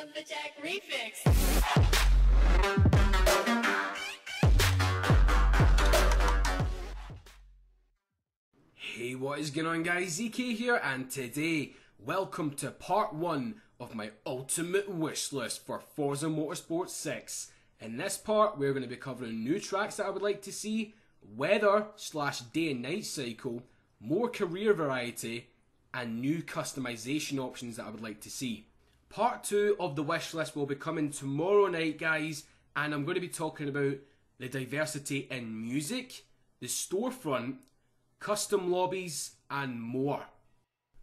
Lumberjack Refix. Hey, what is going on guys, ZK here, and today, welcome to part 1 of my ultimate wish list for Forza Motorsport 6. In this part, we're going to be covering new tracks that I would like to see, weather / day and night cycle, more career variety, and new customization options that I would like to see. Part 2 of the wish list will be coming tomorrow night guys, and I'm going to be talking about the diversity in music, the storefront, custom lobbies, and more.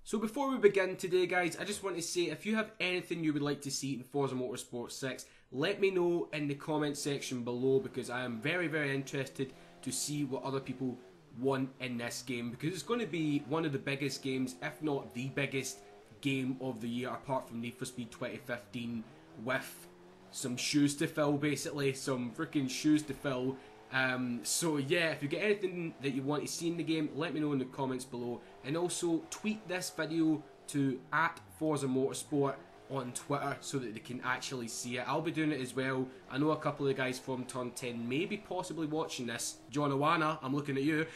So before we begin today guys, I just want to say if you have anything you would like to see in Forza Motorsport 6, let me know in the comment section below, because I am very interested to see what other people want in this game, because it's going to be one of the biggest games, if not the biggest game of the year, apart from Need for Speed 2015, with some shoes to fill, basically, some freaking shoes to fill. So yeah, if you get anything that you want to see in the game, let me know in the comments below, and also tweet this video to @Forza Motorsport on Twitter so that they can actually see it. I'll be doing it as well. I know a couple of the guys from Turn 10 may be possibly watching this. John Owana, I'm looking at you.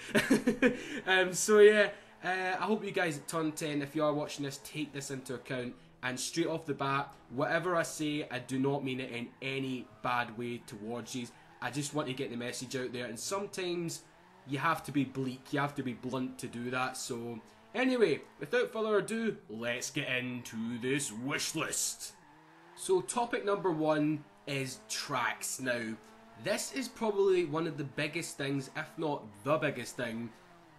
So yeah, I hope you guys at Turn 10, if you are watching this, take this into account. And straight off the bat, whatever I say, I do not mean it in any bad way towards you. I just want to get the message out there, and sometimes you have to be bleak, you have to be blunt to do that. So anyway, without further ado, let's get into this wish list. So topic number 1 is tracks. Now, this is probably one of the biggest things, if not the biggest thing,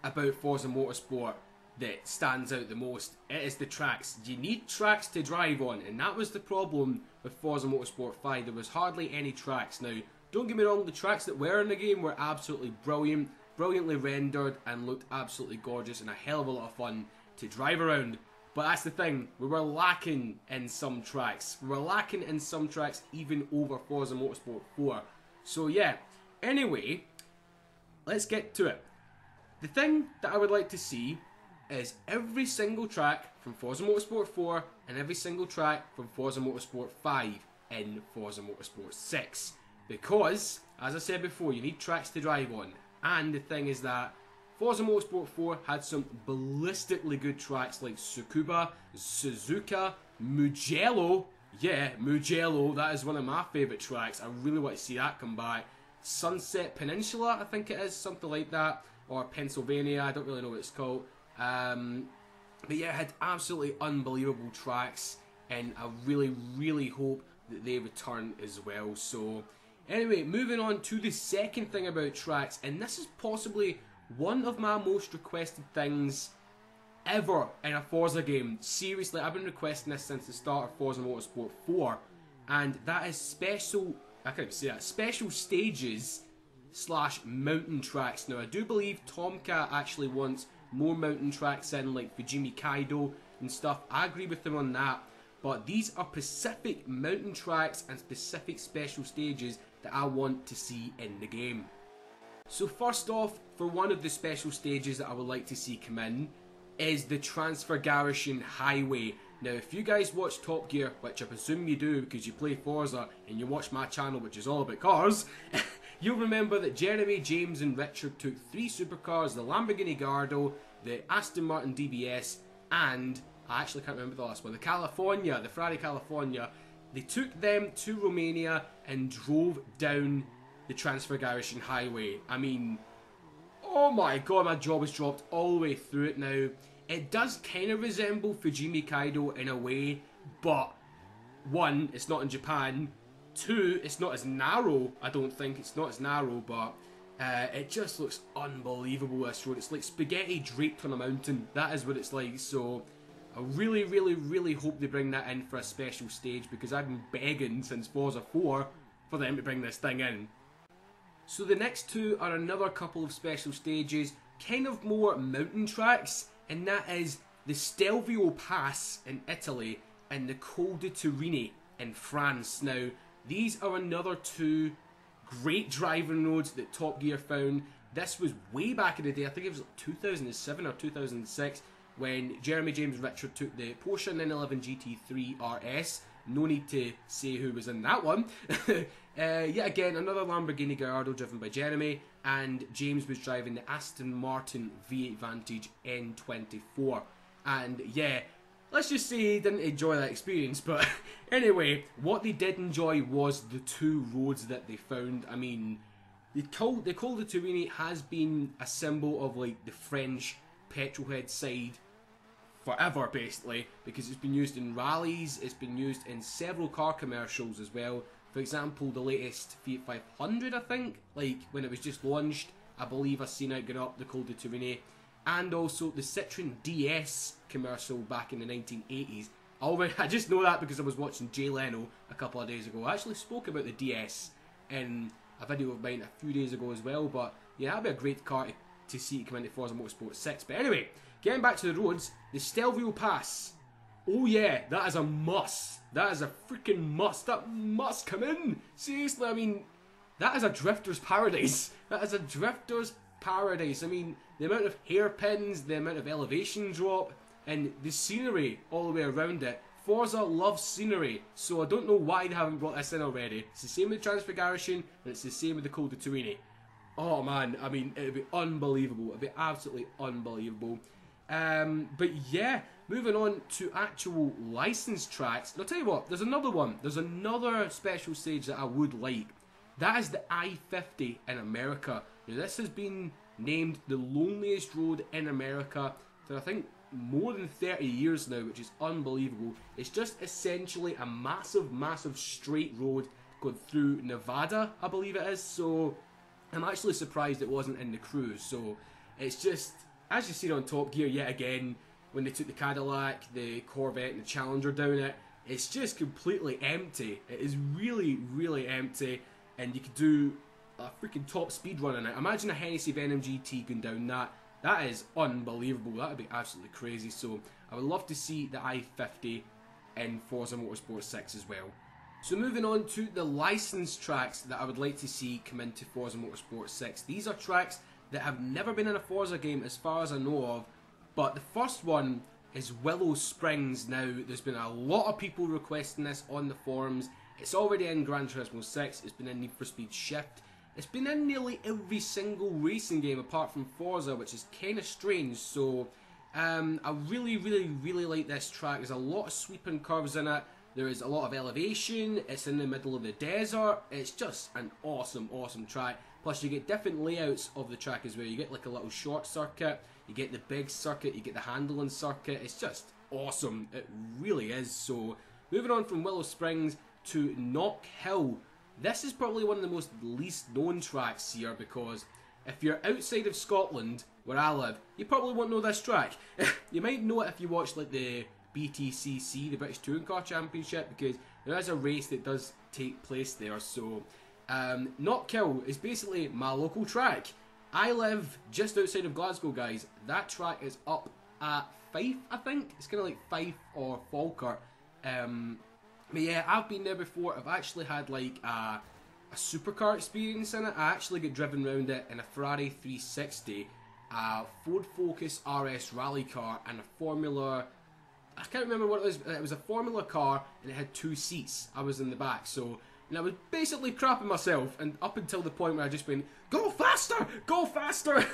about Forza Motorsport that stands out the most. It is the tracks. You need tracks to drive on, and that was the problem with Forza Motorsport 5. There was hardly any tracks. Now, don't get me wrong, the tracks that were in the game were absolutely brilliant, brilliantly rendered, and looked absolutely gorgeous, and a hell of a lot of fun to drive around. But that's the thing, we were lacking in some tracks. We were lacking in some tracks even over Forza Motorsport 4. So yeah, anyway, let's get to it. The thing that I would like to see is every single track from Forza Motorsport 4 and every single track from Forza Motorsport 5 in Forza Motorsport 6. Because, as I said before, you need tracks to drive on. And the thing is that Forza Motorsport 4 had some ballistically good tracks like Tsukuba, Suzuka, Mugello. Yeah, Mugello, that is one of my favourite tracks. I really want to see that come back. Sunset Peninsula, I think it is, something like that. Or Pennsylvania, I don't really know what it's called. But yeah, it had absolutely unbelievable tracks, and I really hope that they return as well. So anyway, moving on to the second thing about tracks, and this is possibly one of my most requested things ever in a Forza game. Seriously, I've been requesting this since the start of Forza Motorsport 4, and that is special, I can't even say that, special stages / mountain tracks. Now, I do believe Tomcat actually wants more mountain tracks in, like Fujimi Kaido and stuff. I agree with him on that, but these are specific mountain tracks and specific special stages that I want to see in the game. So first off, for one of the special stages that I would like to see come in is the Transfiguration Highway. Now, if you guys watch Top Gear, which I presume you do because you play Forza and you watch my channel, which is all about cars, you'll remember that Jeremy, James and Richard took 3 supercars, the Lamborghini Gallardo, the Aston Martin DBS, and I actually can't remember the last one, the Ferrari California. They took them to Romania and drove down the Transfiguration Highway. I mean, oh my god, my jaw was dropped all the way through it now. It does kind of resemble Fujimi Kaido in a way, but 1, it's not in Japan. 2, it's not as narrow. I don't think it's not as narrow, but it just looks unbelievable, this road. It's like spaghetti draped on a mountain. That is what it's like. So I really hope they bring that in for a special stage, because I've been begging since Forza 4 for them to bring this thing in. So the next 2 are another couple of special stages, kind of more mountain tracks, and that is the Stelvio Pass in Italy and the Col de Turini in France. Now, these are another 2 great driving roads that Top Gear found. This was way back in the day, I think it was 2007 or 2006, when Jeremy James Richard took the Porsche 911 GT3 RS. No need to say who was in that one. Yet again, another Lamborghini Gallardo driven by Jeremy, and James was driving the Aston Martin V8 Vantage N24. And yeah, let's just say he didn't enjoy that experience, but anyway, what they did enjoy was the two roads that they found. I mean, the Col de Turini has been a symbol of like the French petrolhead side forever, basically, because it's been used in rallies, it's been used in several car commercials as well. For example, the latest Fiat 500, I think, like when it was just launched, I believe I've seen it going up the Col de Turini, and also the Citroen DS commercial back in the 1980s. I just know that because I was watching Jay Leno a couple of days ago. I actually spoke about the DS in a video of mine a few days ago as well, but yeah, that'd be a great car to see come into Forza Motorsport 6. But anyway, getting back to the roads, the Stealthy Pass. Oh yeah, that is a must. That is a freaking must. That must come in. Seriously, I mean, that is a drifter's paradise. That is a drifter's paradise. I mean, the amount of hairpins, the amount of elevation drop, and the scenery all the way around it. Forza loves scenery, so I don't know why they haven't brought this in already. It's the same with Transfiguration, and it's the same with the Col de Turini. Oh man, I mean, it'd be unbelievable. It'd be absolutely unbelievable. But yeah, moving on to actual licensed tracks. And I'll tell you what, there's another one. There's another special stage that I would like. That is the I-50 in America. Now, this has been named the loneliest road in America for I think more than 30 years now, which is unbelievable. It's just essentially a massive, massive straight road going through Nevada, I believe it is. So I'm actually surprised it wasn't in the cruise. So it's just, as you see on Top Gear yet again, when they took the Cadillac, the Corvette and the Challenger down it, it's just completely empty. It is really, really empty, and you could do a freaking top speed run in it. Imagine a Hennessy Venom GT going down that. That is unbelievable. That would be absolutely crazy. So I would love to see the I-50 in Forza Motorsport 6 as well. So moving on to the licensed tracks that I would like to see come into Forza Motorsport 6. These are tracks that have never been in a Forza game as far as I know of, but the first one is Willow Springs. Now, there's been a lot of people requesting this on the forums. It's already in Gran Turismo 6, it's been in Need for Speed Shift, it's been in nearly every single racing game apart from Forza, which is kind of strange. So I really, really, really like this track. There's a lot of sweeping curves in it. There is a lot of elevation. It's in the middle of the desert. It's just an awesome, awesome track. Plus, you get different layouts of the track as well. You get like a little short circuit. You get the big circuit. You get the handling circuit. It's just awesome. It really is. So, moving on from Willow Springs to Knock Hill. This is probably one of the most least known tracks here, because if you're outside of Scotland, where I live, you probably won't know this track. You might know it if you watch like the BTCC, the British Touring Car Championship, because there is a race that does take place there. So Knock Hill is basically my local track. I live just outside of Glasgow, guys. That track is up at Fife, I think. It's kind of like Fife or Falkirk. But yeah, I've been there before. I've actually had like a supercar experience in it. I actually got driven around it in a Ferrari 360, a Ford Focus RS rally car, and a Formula... I can't remember what it was. It was a Formula car, and it had 2 seats. I was in the back, so... And I was basically crapping myself, and up until the point where I just went, go faster! Go faster!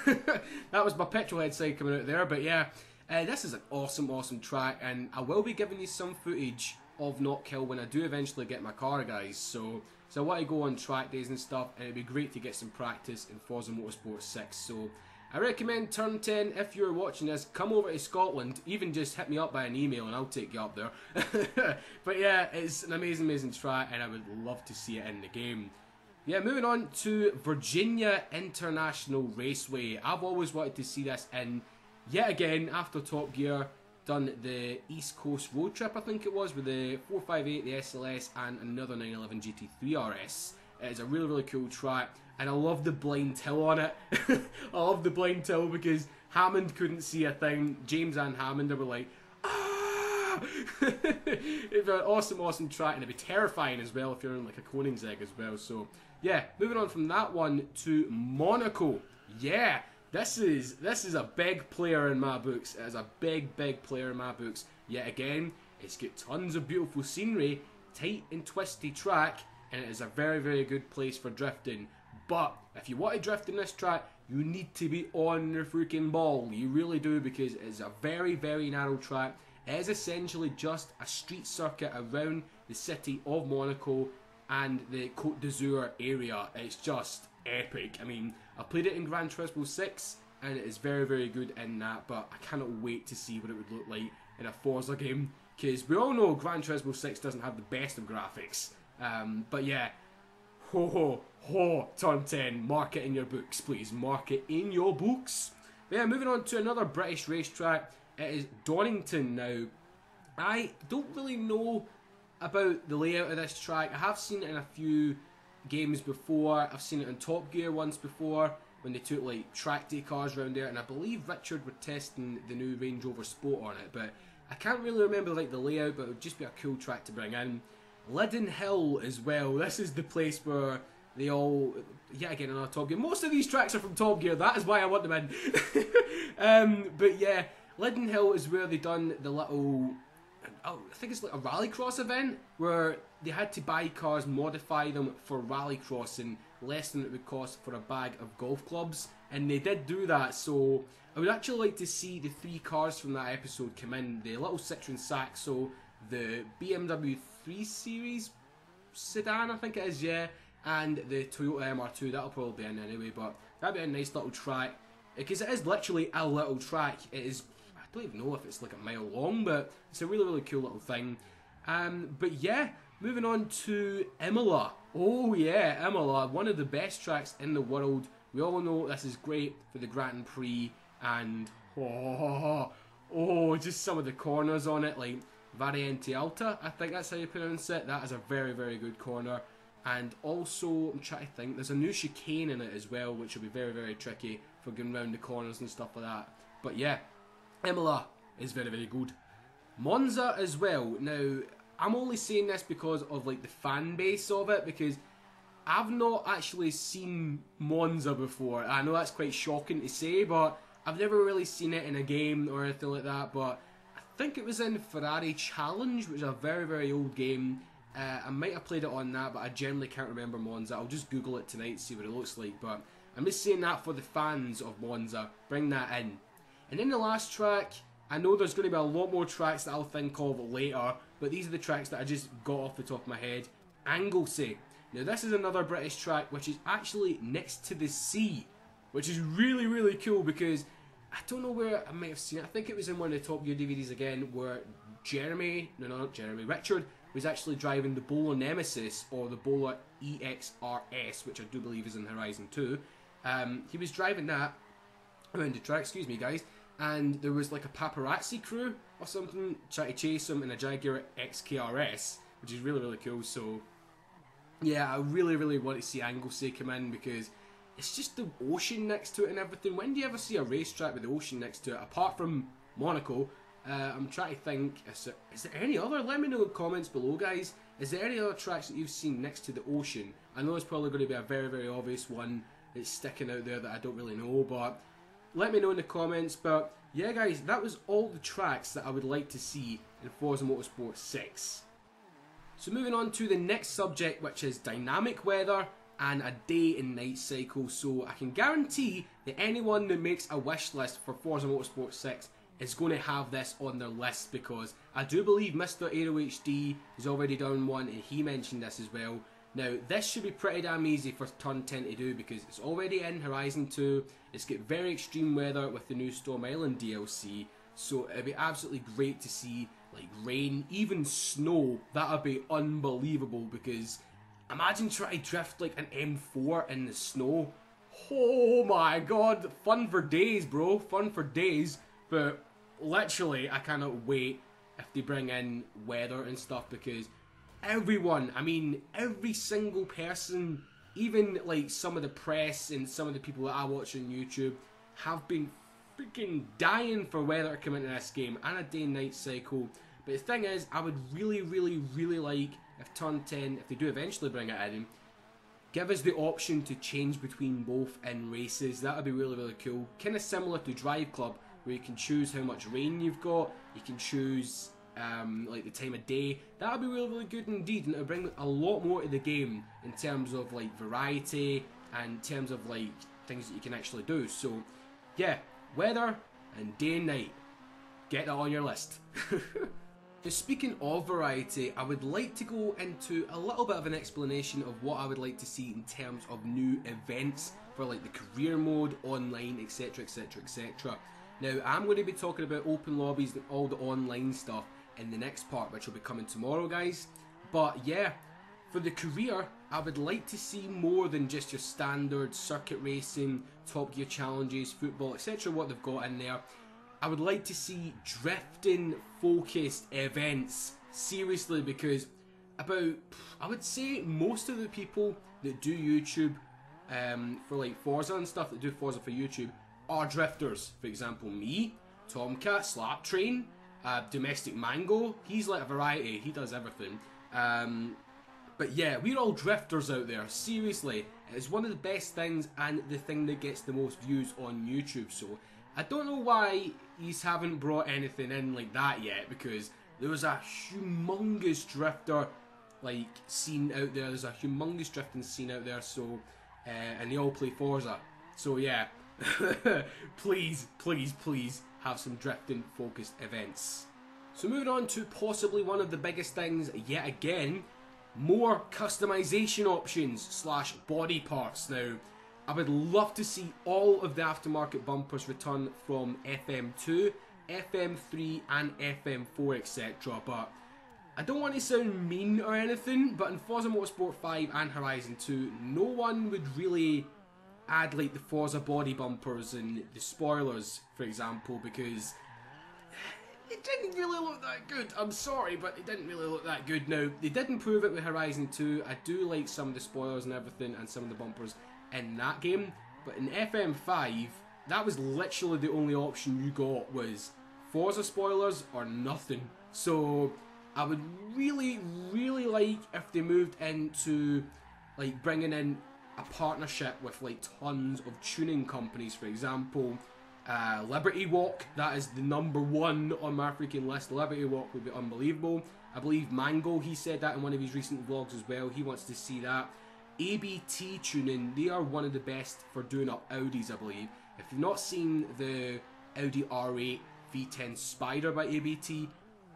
That was my petrolhead side coming out there, but yeah. This is an awesome, awesome track, and I will be giving you some footage of Knock Hill when I do eventually get my car, guys. So I want to go on track days and stuff, and it'd be great to get some practice in Forza Motorsport 6. So I recommend Turn 10, if you're watching this, come over to Scotland. Even just hit me up by an email and I'll take you up there. But yeah, it's an amazing, amazing track, and I would love to see it in the game. Yeah, moving on to Virginia International Raceway. I've always wanted to see this in, yet again, after Top Gear done the East Coast road trip, I think it was, with the 458, the SLS, and another 911 GT3 RS. It is a really, really cool track, and I love the blind hill on it. I love the blind hill because Hammond couldn't see a thing. James and Hammond were like, ah! It'd be an awesome, awesome track, and it'd be terrifying as well if you're in like a Koenigsegg as well. So yeah, moving on from that one to Monaco. Yeah, This is a big player in my books. It is a big player in my books. Yet again, it's got tons of beautiful scenery, tight and twisty track, and it is a very good place for drifting. But if you want to drift in this track, you need to be on the freaking ball. You really do, because it's a very narrow track. It is essentially just a street circuit around the city of Monaco and the Côte d'Azur area. It's just epic. I mean, I played it in Gran Turismo 6 and it is very good in that, but I cannot wait to see what it would look like in a Forza game, because we all know Gran Turismo 6 doesn't have the best of graphics. But yeah, turn 10, mark it in your books, please, mark it in your books. But yeah, moving on to another British racetrack. It is Darlington. Now, I don't really know about the layout of this track. I have seen it in a few games before. I've seen it in Top Gear once before, when they took like track day cars around there, and I believe Richard were testing the new Range Rover Sport on it, but I can't really remember like the layout, but it would just be a cool track to bring in. Leaden Hill as well. This is the place where they all, yet again, another Top Gear. Most of these tracks are from Top Gear, that is why I want them in. But yeah, Leaden Hill is where they done the little, I think it's like a rallycross event, where they had to buy cars, modify them for rallycrossing, less than it would cost for a bag of golf clubs, and they did do that. So I would actually like to see the 3 cars from that episode come in: the little Citroen Saxo, the BMW 3 Series sedan, I think it is, yeah, and the Toyota MR2. That'll probably be in anyway, but that'd be a nice little track, because it is literally a little track. It is, I don't even know if it's like a mile long, but it's a really cool little thing. But yeah, moving on to Imola. Oh yeah, Imola, one of the best tracks in the world. We all know this is great for the Grand Prix, and just some of the corners on it, like Variante Alta, I think that's how you pronounce it. That is a very good corner. And also, I'm trying to think, there's a new chicane in it as well, which will be very tricky for going around the corners and stuff like that. But yeah, Imola is very good. Monza as well. Now, I'm only saying this because of like the fan base of it, because I've not actually seen Monza before. I know that's quite shocking to say, but I've never really seen it in a game or anything like that. But I think it was in Ferrari Challenge, which is a very old game. I might have played it on that, but I generally can't remember Monza. I'll just Google it tonight, see what it looks like. But I'm just saying that for the fans of Monza. Bring that in. And then the last track, I know there's going to be a lot more tracks that I'll think of later, but these are the tracks that I just got off the top of my head. Anglesey. Now this is another British track which is actually next to the sea, which is really cool, because I don't know where I might have seen it. I think it was in one of the Top Gear DVDs again, where Richard was actually driving the Bowler Nemesis, or the Bowler EXRS, which I do believe is in Horizon 2. He was driving that around the track, excuse me guys, and there was like a paparazzi crew or something trying to chase him in a Jaguar XKRS, which is really cool. So yeah, I really want to see Anglesey come in, because it's just the ocean next to it and everything. When do you ever see a racetrack with the ocean next to it, apart from Monaco? I'm trying to think, is there any other? Let me know in the comments below, guys. Is there any other tracks that you've seen next to the ocean? I know it's probably going to be a very obvious one that's sticking out there that I don't really know, but let me know in the comments. But yeah guys, that was all the tracks that I would like to see in Forza Motorsport 6. So moving on to the next subject, which is dynamic weather and a day and night cycle. So I can guarantee that anyone that makes a wish list for Forza Motorsport 6 is going to have this on their list, because I do believe Mr. Aero HD has already done one and he mentioned this as well. Now this should be pretty damn easy for Turn 10 to do, because it's already in Horizon 2, it's got very extreme weather with the new Storm Island DLC, so it'd be absolutely great to see like rain, even snow. That would be unbelievable, because imagine trying to drift like an M4 in the snow. Oh my god, fun for days bro, fun for days. But literally, I cannot wait if they bring in weather and stuff, because everyone, I mean, every single person, even like some of the press and some of the people that I watch on YouTube, have been freaking dying for weather to come into this game, and a day and night cycle. But the thing is, I would really like if Turn 10, if they do eventually bring it in, give us the option to change between both in races. That would be really, really cool. Kind of similar to Drive Club, where you can choose how much rain you've got. You can choose like the time of day. That would be really, really good indeed, and it would bring a lot more to the game in terms of like variety and in terms of like things that you can actually do. So yeah, weather and day and night. Get that on your list. Now, speaking of variety, I would like to go into a little bit of an explanation of what I would like to see in terms of new events for like the career mode, online, etc, etc, etc. Now, I'm going to be talking about open lobbies and all the online stuff in the next part, which will be coming tomorrow, guys. But yeah, for the career, I would like to see more than just your standard circuit racing, Top Gear challenges, football, etc, what they've got in there. I would like to see drifting focused events, seriously, because I would say most of the people that do YouTube for like Forza and stuff, that do Forza for YouTube, are drifters. For example, me, Tomcat, Slap Train, Domestic Mango, he's like a variety, he does everything. But yeah, we're all drifters out there, seriously. It's one of the best things and the thing that gets the most views on YouTube, so I don't know why he's haven't brought anything in like that yet, because there was a humongous drifter like scene out there. There's a humongous drifting scene out there. So, and they all play Forza. So yeah, please, please, please have some drifting focused events. So moving on to possibly one of the biggest things yet again, more customization options / body parts. Now, I would love to see all of the aftermarket bumpers return from FM2, FM3 and FM4, etc. But I don't want to sound mean or anything, but in Forza Motorsport 5 and Horizon 2, no one would really add like the Forza body bumpers and the spoilers, for example, because it didn't really look that good. I'm sorry, but it didn't really look that good. Now, they did improve it with Horizon 2. I do like some of the spoilers and everything and some of the bumpers in that game, but in FM5 that was literally the only option you got, was Forza spoilers or nothing. So I would really, really like if they moved into like bringing in a partnership with like tons of tuning companies. For example, Liberty Walk, that is the #1 on my freaking list. Liberty Walk would be unbelievable. I believe Mango, he said that in one of his recent vlogs as well. He wants to see that. ABT tuning, they are one of the best for doing up Audis, I believe. If you've not seen the Audi R8 V10 Spider by ABT,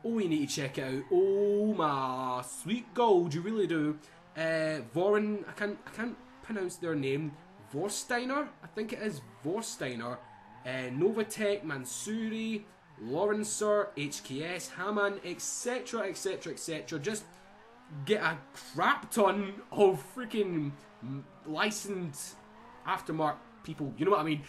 oh, you need to check it out. Oh my sweet gold, you really do. Voren, I can't pronounce their name. Vorsteiner, I think it is Vorsteiner. Novatech, Mansuri, Lawrencer, HKS, Hamann, etc, etc, etc. Just get a crap ton of freaking licensed aftermarket people, you know what I mean?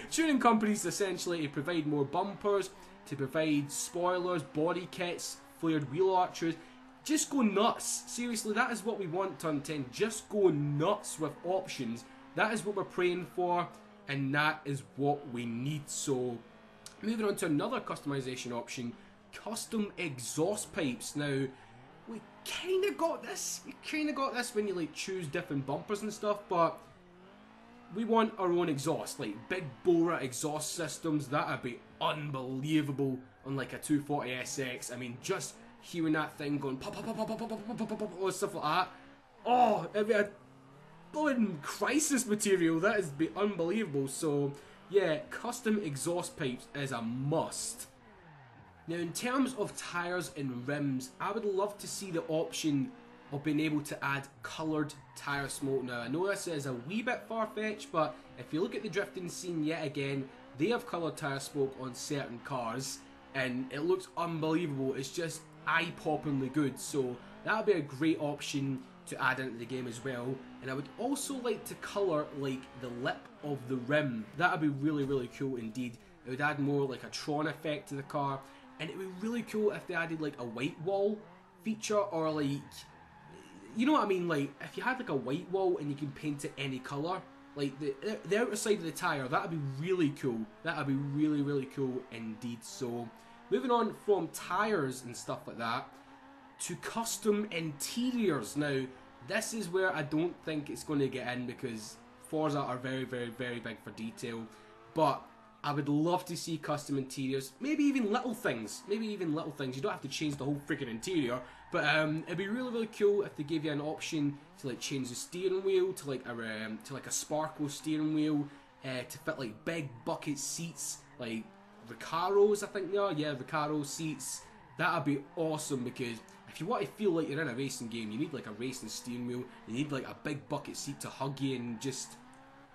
Tuning companies essentially to provide more bumpers, to provide spoilers, body kits, flared wheel archers. Just go nuts. Seriously, that is what we want, Turn 10. Just go nuts with options. That is what we're praying for, and that is what we need. So, moving on to another customization option, custom exhaust pipes. Now, we kind of got this. You kind of got this when you like choose different bumpers and stuff, but we want our own exhaust, like big Bora exhaust systems. That would be unbelievable on like a 240SX. I mean, just hearing that thing going pop, pop, pop, pop, pop, pop, pop, pop, pop, pop, pop, stuff like that. Oh, it'd be a bloody crisis material. That is be unbelievable. So yeah, custom exhaust pipes is a must. Now, in terms of tyres and rims, I would love to see the option of being able to add coloured tyre smoke. Now, I know this is a wee bit far-fetched, but if you look at the drifting scene yet again, they have coloured tyre smoke on certain cars, and it looks unbelievable. It's just eye-poppingly good, so that would be a great option to add into the game as well. And I would also like to colour like the lip of the rim. That would be really, really cool indeed. It would add more like a Tron effect to the car. And it would be really cool if they added like a white wall feature, or like, you know what I mean, like if you had like a white wall and you can paint it any colour, like the outer side of the tyre, that would be really cool. That would be really, really cool indeed. So moving on from tyres and stuff like that to custom interiors. Now, this is where I don't think it's going to get in, because Forza are very, very, very big for detail. But I would love to see custom interiors, maybe even little things. You don't have to change the whole freaking interior, but it'd be really, really cool if they gave you an option to like change the steering wheel to like a sparkle steering wheel, to fit like big bucket seats, like Recaros, I think they are. Yeah, Recaro seats. That'd be awesome, because if you want to feel like you're in a racing game, you need like a racing steering wheel. You need like a big bucket seat to hug you and just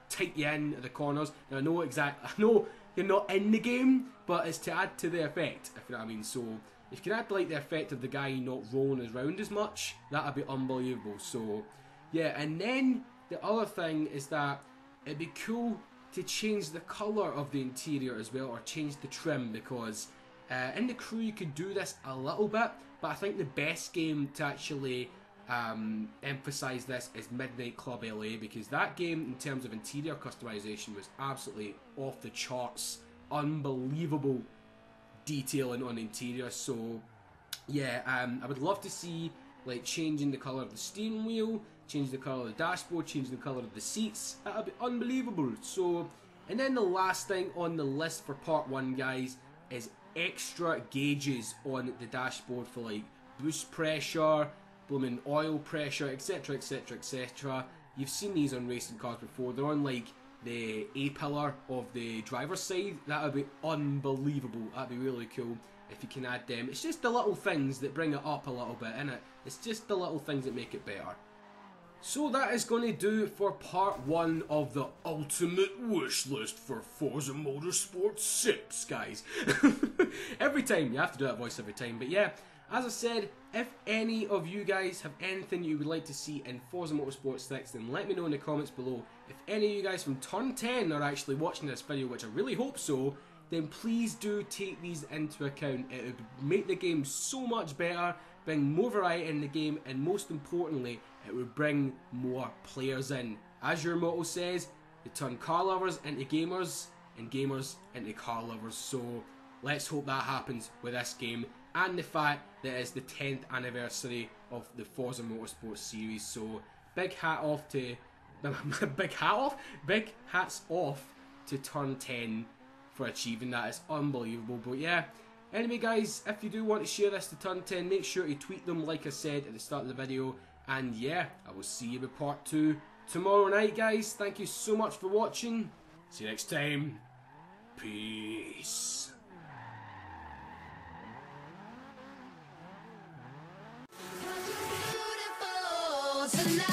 tight you in at the corners. Now I know you're not in the game, but it's to add to the effect, if you know what I mean. So if you can add like the effect of the guy not rolling around as much, that'd be unbelievable. So yeah, and then the other thing is that it'd be cool to change the colour of the interior as well, or change the trim, because in the Crew you could do this a little bit, but I think the best game to actually emphasise this is Midnight Club LA, because that game in terms of interior customization was absolutely off the charts, unbelievable detailing on the interior. So yeah, I would love to see like changing the colour of the steering wheel, change the colour of the dashboard, change the colour of the seats. That would be unbelievable. So, and then the last thing on the list for part 1, guys, is extra gauges on the dashboard for like boost pressure, blooming oil pressure, etc, etc, etc. You've seen these on racing cars before. They're on like the A-pillar of the driver's side. That would be unbelievable. That'd be really cool if you can add them. It's just the little things that bring it up a little bit, innit? It's just the little things that make it better. So that is going to do it for part 1 of the ultimate wish list for Forza Motorsport 6, guys. Every time, you have to do that voice every time. But yeah, as I said, if any of you guys have anything you would like to see in Forza Motorsport 6, then let me know in the comments below. If any of you guys from Turn 10 are actually watching this video, which I really hope so, then please do take these into account. It would make the game so much better, bring more variety in the game, and most importantly, it would bring more players in. As your motto says, you turn car lovers into gamers, and gamers into car lovers. So let's hope that happens with this game, and the fact that it's the 10th anniversary of the Forza Motorsport series. So big hats off to Turn 10 for achieving that. It's unbelievable. But yeah, anyway guys, if you do want to share this to Turn 10, make sure to tweet them like I said at the start of the video. And yeah, I will see you with part 2 tomorrow night, guys. Thank you so much for watching. See you next time. Peace. Tonight.